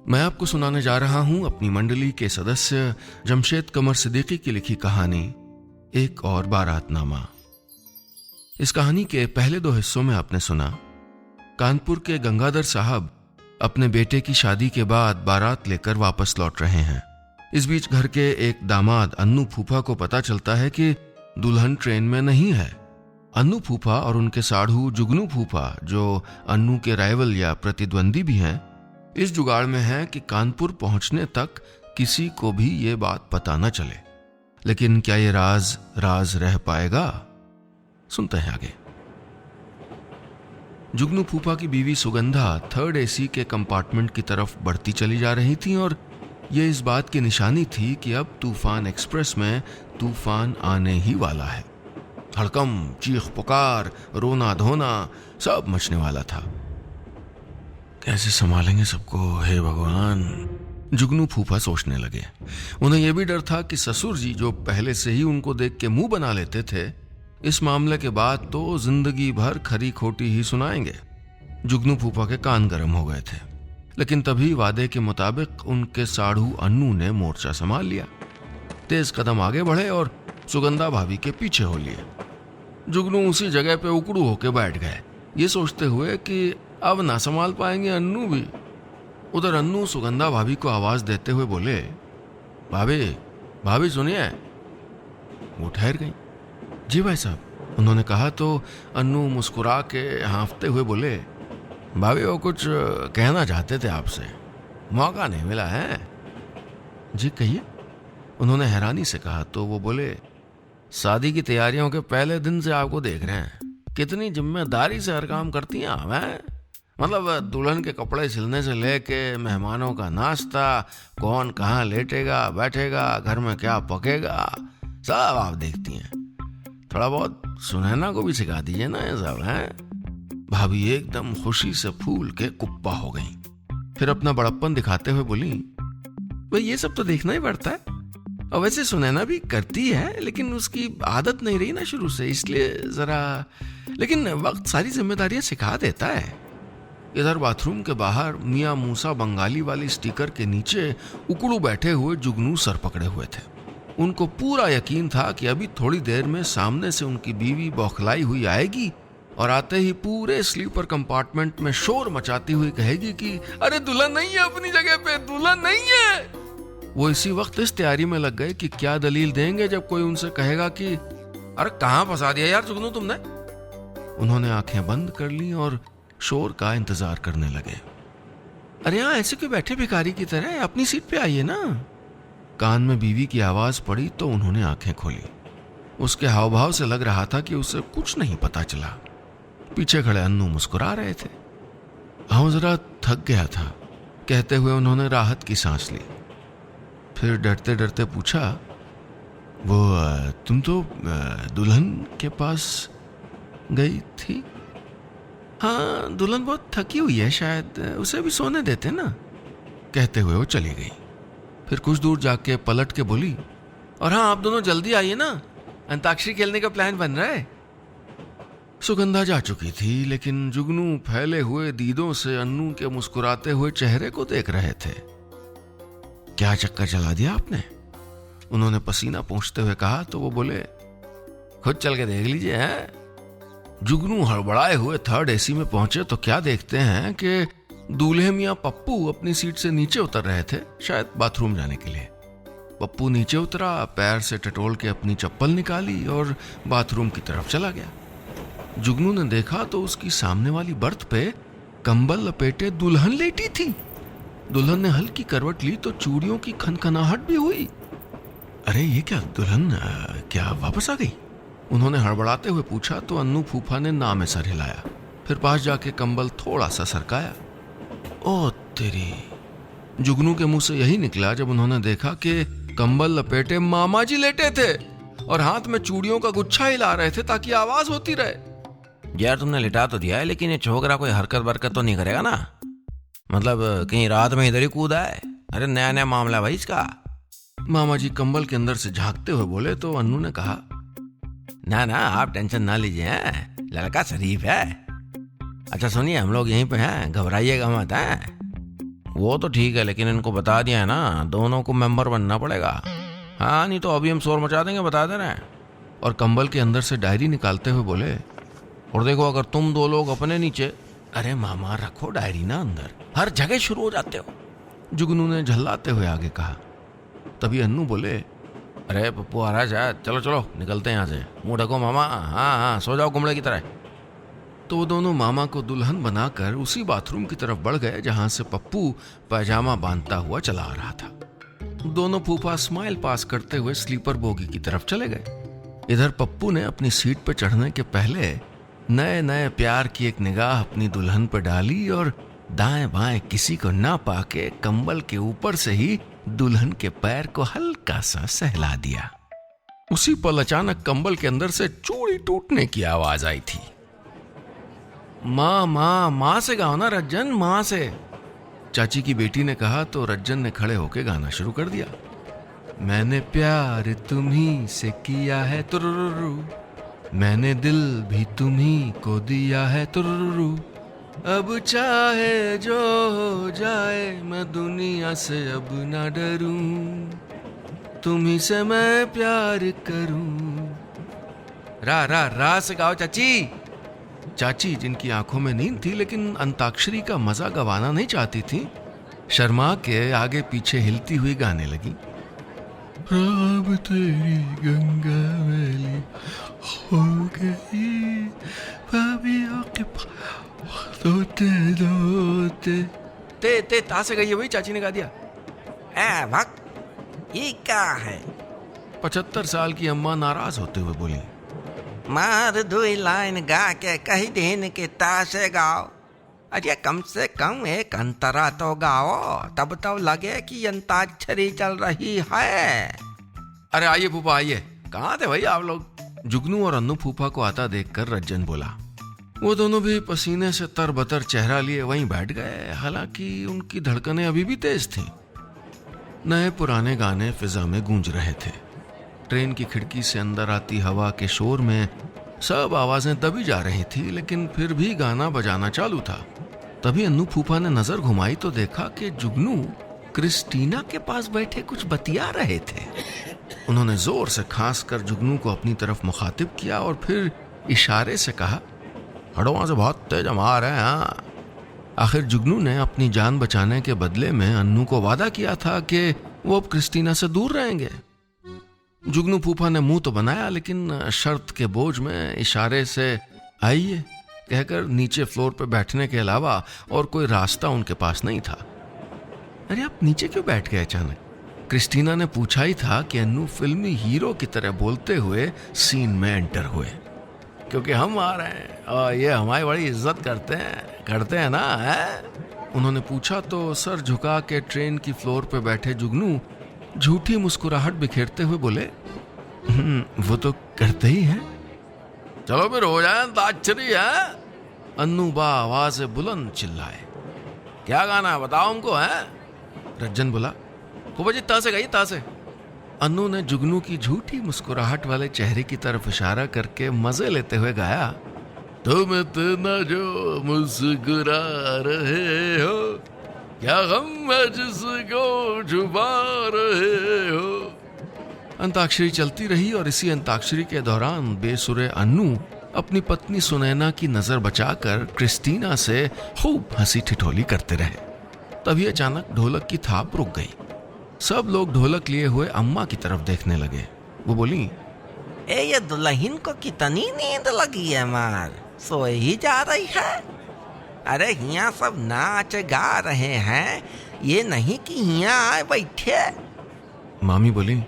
मैं आपको सुनाने जा रहा हूं अपनी मंडली के सदस्य जमशेद कमर सिद्दीकी की लिखी कहानी एक और बारातनामा। इस कहानी के पहले 2 हिस्सों में आपने सुना कानपुर के गंगाधर साहब अपने बेटे की शादी के बाद बारात लेकर वापस लौट रहे हैं। इस बीच घर के एक दामाद अन्नू फूफा को पता चलता है कि दुल्हन ट्रेन में नहीं है। अन्नू फूफा और उनके साढ़ू जुगनू फूफा, जो अन्नू के राइवल या प्रतिद्वंदी भी हैं, इस जुगाड़ में है कि कानपुर पहुंचने तक किसी को भी ये बात पता न चले। लेकिन क्या ये राज रह पाएगा? सुनते हैं आगे। जुगनू फूफा की बीवी सुगंधा 3rd AC के कंपार्टमेंट की तरफ बढ़ती चली जा रही थी और ये इस बात की निशानी थी कि अब तूफान एक्सप्रेस में तूफान आने ही वाला है। हड़कम, चीख पुकार, रोना धोना सब मचने वाला था। कैसे संभालेंगे सबको, हे भगवान, जुगनू फूफा सोचने लगे। उन्हें यह भी डर था कि ससुर जी, जो पहले से ही उनको देख के मुंह बना लेते थे, इस मामले के बाद तो जिंदगी भर खरी खोटी ही सुनाएंगे। जुगनू फूफा के कान गर्म हो गए थे। लेकिन तभी वादे के मुताबिक उनके साढ़ू अन्नू ने मोर्चा संभाल लिया। तेज कदम आगे बढ़े और सुगंधा भाभी के पीछे हो लिए। जुगनू उसी जगह पे उकड़ू होके बैठ गए, ये सोचते हुए कि अब ना संभाल पाएंगे अन्नू भी। उधर अन्नू सुगंधा भाभी को आवाज देते हुए बोले, भाभी सुनिए। वो ठहर गई। जी भाई साहब, उन्होंने कहा तो अन्नू मुस्कुरा के हाँफते हुए बोले, भाभी वो कुछ कहना चाहते थे आपसे, मौका नहीं मिला है। जी कहिए, उन्होंने हैरानी से कहा तो वो बोले, शादी की तैयारियों के पहले दिन से आपको देख रहे हैं, कितनी जिम्मेदारी से हर काम करती हैं आप हैं। मतलब दुल्हन के कपड़े सिलने से लेके मेहमानों का नाश्ता, कौन कहाँ लेटेगा बैठेगा, घर में क्या पकेगा, सब आप देखती हैं। थोड़ा बहुत सुनैना को भी सिखा दीजिए ना ये सब हैं। भाभी एकदम खुशी से फूल के कुप्पा हो गई। फिर अपना बड़प्पन दिखाते हुए बोली, भाई ये सब तो देखना ही पड़ता है। और वैसे सुनैना भी करती है, लेकिन उसकी आदत नहीं रही ना शुरू से, इसलिए जरा, लेकिन वक्त सारी जिम्मेदारियां सिखा देता है। इधर बाथरूम के बाहर मियां मूसा बंगाली वाली स्टिकर के नीचे उकड़ू बैठे हुए जुगनू सर पकड़े हुए थे। उनको पूरा यकीन था कि अभी थोड़ी देर में सामने से उनकी बीवी बौखलाई हुई आएगी और आते ही पूरे स्लीपर कंपार्टमेंट में शोर मचाती हुई कहेगी कि अरे दुल्हन नहीं है अपनी जगह पे, दुल्हन नहीं है। वो इसी वक्त इस तैयारी में लग गए कि क्या दलील देंगे जब कोई उनसे कहेगा कि अरे कहां फंसा दिया यार जुगनू तुमने। उन्होंने आंखें बंद कर ली और शोर का इंतजार करने लगे। अरे यहां ऐसे क्यों बैठे भिखारी की तरह, अपनी सीट पे आइए ना। कान में बीवी की आवाज पड़ी तो उन्होंने आंखें खोली। उसके हाव भाव से लग रहा था कि उसे कुछ नहीं पता चला। पीछे खड़े अन्नू मुस्कुरा रहे थे। हाँ जरा थक गया था, कहते हुए उन्होंने राहत की सांस ली। फिर डरते डरते पूछा, वो तुम तो दुल्हन के पास गई थी? हाँ, दुल्हन बहुत थकी हुई है, शायद उसे भी सोने देते ना, कहते हुए वो चली गई। फिर कुछ दूर जाके पलट के बोली, और हाँ आप दोनों जल्दी आइए ना, अंताक्षरी खेलने का प्लान बन रहा है। सुगंधा जा चुकी थी, लेकिन जुगनू फैले हुए दीदों से अन्नू के मुस्कुराते हुए चेहरे को देख रहे थे। क्या चक्कर चला दिया आपने? उन्होंने पसीना पोंछते हुए कहा तो वो बोले, खुद चल के देख लीजिए हैं। जुगनू हड़बड़ाए हुए 3rd AC में पहुंचे तो क्या देखते हैं कि दूल्हे मियां पप्पू अपनी सीट से नीचे उतर रहे थे, शायद बाथरूम जाने के लिए। पप्पू नीचे उतरा, पैर से टटोल के अपनी चप्पल निकाली और बाथरूम की तरफ चला गया। जुगनू ने देखा तो उसकी सामने वाली बर्थ पे कंबल लपेटे दुल्हन लेटी थी। दुल्हन ने हल्की करवट ली तो चूड़ियों की खनखनाहट भी हुई। अरे ये क्या, दुल्हन क्या वापस आ गई? उन्होंने हड़बड़ाते हुए पूछा तो अन्नू फूफा ने ना में सर हिलाया। फिर पास जाके कंबल थोड़ा सा सरकाया। ओ तेरी! जुगनू के मुंह से यही निकला जब उन्होंने देखा कि कंबल लपेटे मामा जी लेटे थे और हाथ में चूड़ियों का गुच्छा हिला रहे थे ताकि आवाज होती रहे। यार तुमने लिटा तो दिया है, लेकिन ये छोकरा कोई हरकत बरकत तो नहीं करेगा ना? मतलब कहीं रात में इधर ही कूदा है? अरे नया नया मामला भाई इसका। मामा जी कंबल के अंदर से झांकते हुए बोले तो अन्नू ने कहा, ना ना आप टेंशन ना लीजिए, लड़का शरीफ है। अच्छा सुनिए, हम लोग यहीं पे हैं, घबराइएगा मत हैं। वो तो ठीक है, लेकिन इनको बता दिया है ना, दोनों को मेंबर बनना पड़ेगा। हाँ, नहीं तो अभी हम शोर मचा देंगे, बता दे रहे हैं। और कंबल के अंदर से डायरी निकालते हुए बोले, और देखो अगर तुम दो लोग अपने नीचे। अरे मामा रखो डायरी ना अंदर, हर जगह शुरू हो जाते हो, जुगनू ने झल्लाते हुए आगे कहा। तभी अन्नू बोले, अरे पप्पू आ रहा है शायद, चलो चलो निकलते हैं यहाँ से, मुंह ढको मामा, हाँ हाँ सो जाओ कुमड़े की तरह। तो वो दोनों मामा को दुल्हन बनाकर उसी बाथरूम की तरफ बढ़ गए जहां से पप्पू पैजामा बांधता हुआ चला आ रहा था। दोनों फूफा स्माइल पास करते हुए स्लीपर बोगी की तरफ चले गए। इधर पप्पू ने अपनी सीट पर चढ़ने के पहले नए नए प्यार की एक निगाह अपनी दुल्हन पर डाली और दाएं बाएं किसी को ना पाके कंबल के ऊपर से ही दुल्हन के पैर को हल्का सा सहला दिया। उसी पल अचानक कंबल के अंदर से चूड़ी टूटने की आवाज आई थी। माँ माँ माँ से गाओ ना रज्जन, माँ से, चाची की बेटी ने कहा तो रज्जन ने खड़े होकर गाना शुरू कर दिया। मैंने प्यार तुम्ही से किया है तुरुरु, मैंने दिल भी तुम्ही को दिया है तुरुरु, अब चाहे जो हो जाए मैं दुनिया से अब ना डरूं, तुम्ही से मैं प्यार करूं। रा रा रा से गाओ चाची। चाची, जिनकी आंखों में नींद थी लेकिन अंताक्षरी का मजा गवाना नहीं चाहती थी, शर्मा के आगे पीछे हिलती हुई गाने लगी। राम तेरी गंगा मैली हो गई, दोते दोते। ते ता से गई है, वही चाची ने गा दिया। ए भक, ये क्या है? 75 साल की अम्मा नाराज होते हुए बोली, मार दुई लाइन गा के कही दिन के ताशे गाओ। अरे कम से कम एक अंतरा तो गाओ, तब तो लगे कि अंताक्षरी चल रही है। अरे आइए फूफा आइए, कहाँ थे भाई आप लोग? जुगनू और अन्नू फूफा को आता देखकर रज्जन बोला। वो दोनों भी पसीने से तरबतर चेहरा लिए वहीं बैठ गए, हालांकि उनकी धड़कनें अभी भी तेज थीं। नए पुराने गाने फिजा में गूंज रहे थे। ट्रेन की खिड़की से अंदर आती हवा के शोर में सब आवाजें दबी जा रही थी, लेकिन फिर भी गाना बजाना चालू था। तभी अन्नू फूफा ने नजर घुमाई तो देखा कि जुगनू क्रिस्टीना के पास बैठे कुछ बतिया रहे थे। उन्होंने जोर से खांस कर जुगनू को अपनी तरफ मुखातिब किया और फिर इशारे से कहा, हटो वहां से, बहुत तेज हम आ रहे हैं। हाँ। आखिर जुगनू ने अपनी जान बचाने के बदले में अन्नू को वादा किया था कि वो अब क्रिस्टीना से दूर रहेंगे। जुगनू फूफा ने मुंह तो बनाया, लेकिन शर्त के बोझ में इशारे से आइए कहकर नीचे फ्लोर पर बैठने के अलावा और कोई रास्ता उनके पास नहीं था। अरे आप नीचे क्यों बैठ गए अचानक? क्रिस्टीना ने पूछा ही था कि अन्नू फिल्मी हीरो की तरह बोलते हुए सीन में एंटर हुए। क्योंकि हम आ रहे हैं और ये हमारी बड़ी इज्जत करते हैं ना, है? उन्होंने पूछा तो सर झुका के ट्रेन की फ्लोर पे बैठे जुगनू झूठी मुस्कुराहट बिखेरते हुए बोले, वो तो करते ही हैं। चलो फिर हो जाए अंताक्षरी है। अन्नू बा आवाज से बुलंद चिल्लाए। क्या गाना है बताओ हमको, है? रज्जन बोला, फूफा जी ता से गई, ता से। अन्नू ने जुगनू की झूठी मुस्कुराहट वाले चेहरे की तरफ इशारा करके मजे लेते हुए गाया, तुम इतना जो मुस्कुरा रहे हो, क्या गम है जिसको छुपा रहे हो। अंताक्षरी चलती रही और इसी अंताक्षरी के दौरान बेसुरे अन्नू अपनी पत्नी सुनैना की नजर बचाकर क्रिस्टीना से खूब हंसी ठिठोली करते रहे। तभी अचानक ढोलक की थाप रुक गई। सब लोग ढोलक लिए हुए अम्मा की तरफ देखने लगे। वो बोली, ये दुल्हन को कितनी नींद लगी है, मार सोए ही जा रही है। अरे यहाँ सब नाच गा रहे हैं, ये नहीं कि यहाँ आए बैठे। मामी बोली,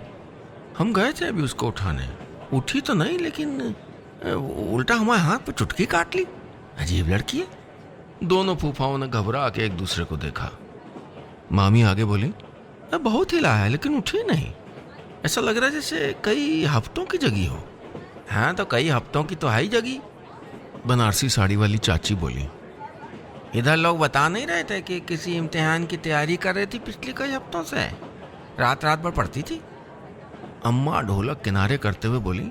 हम गए थे अभी उसको उठाने, उठी तो नहीं लेकिन उल्टा हमारे हाथ पे चुटकी काट ली। अजीब लड़की है। दोनों फूफाओं ने घबरा के एक दूसरे को देखा। मामी आगे बोली, बहुत हिलाया है लेकिन उठी नहीं, ऐसा लग रहा है जैसे कई हफ्तों की जगी हो। हाँ तो कई हफ्तों की तो है ही जगी, बनारसी साड़ी वाली चाची बोली। इधर लोग बता नहीं रहे थे कि किसी इम्तिहान की तैयारी कर रही थी पिछले कई हफ्तों से, रात रात भर पढ़ती थी। अम्मा ढोलक किनारे करते हुए बोली,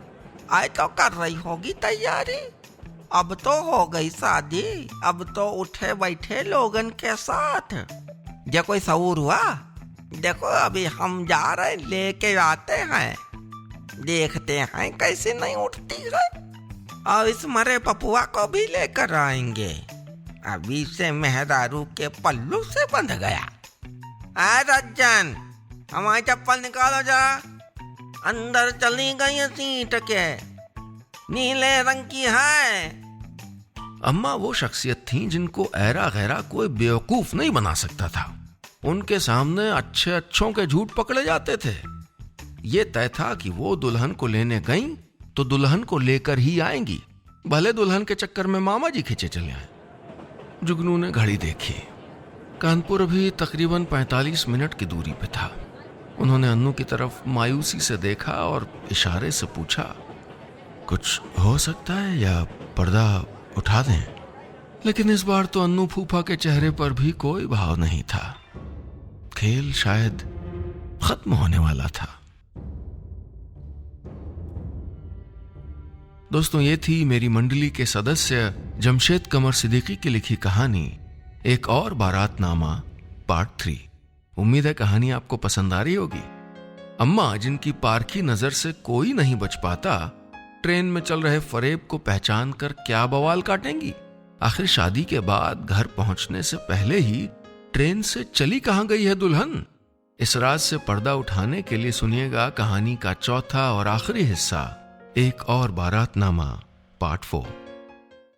आए तो कर रही होगी तैयारी, अब तो हो गई शादी, अब तो उठे बैठे लोगन के साथ। जो कोई शऊर हुआ? देखो अभी हम जा रहे लेके आते हैं, देखते हैं कैसे नहीं उठती है, और इस मरे पपुआ को भी लेकर आएंगे। अभी से मेहरारू के पल्लू से बंध गया। रज्जन, हमारी चप्पल निकालो जरा। अंदर चली गई सीट के, नीले रंग की है। अम्मा वो शख्सियत थी जिनको ऐरा गैरा कोई बेवकूफ नहीं बना सकता था। उनके सामने अच्छे अच्छों के झूठ पकड़े जाते थे। ये तय था कि वो दुल्हन को लेने गईं तो दुल्हन को लेकर ही आएंगी, भले दुल्हन के चक्कर में मामा जी खींचे चले आए। जुगनू ने घड़ी देखी। कानपुर अभी तकरीबन 45 मिनट की दूरी पे था। उन्होंने अन्नू की तरफ मायूसी से देखा और इशारे से पूछा, कुछ हो सकता है या पर्दा उठा दें? लेकिन इस बार तो अन्नू फूफा के चेहरे पर भी कोई भाव नहीं था। खेल शायद खत्म होने वाला था। दोस्तों, ये थी मेरी मंडली के सदस्य जमशेद कमर सिद्दीकी की लिखी कहानी एक और बारातनामा पार्ट 3। उम्मीद है कहानी आपको पसंद आ रही होगी। अम्मा, जिनकी पारखी नजर से कोई नहीं बच पाता, ट्रेन में चल रहे फरेब को पहचान कर क्या बवाल काटेंगी? आखिर शादी के बाद घर पहुंचने से पहले ही ट्रेन से चली कहां गई है दुल्हन? इस राज से पर्दा उठाने के लिए सुनिएगा कहानी का चौथा और आखिरी हिस्सा, एक और बारातनामा पार्ट 4।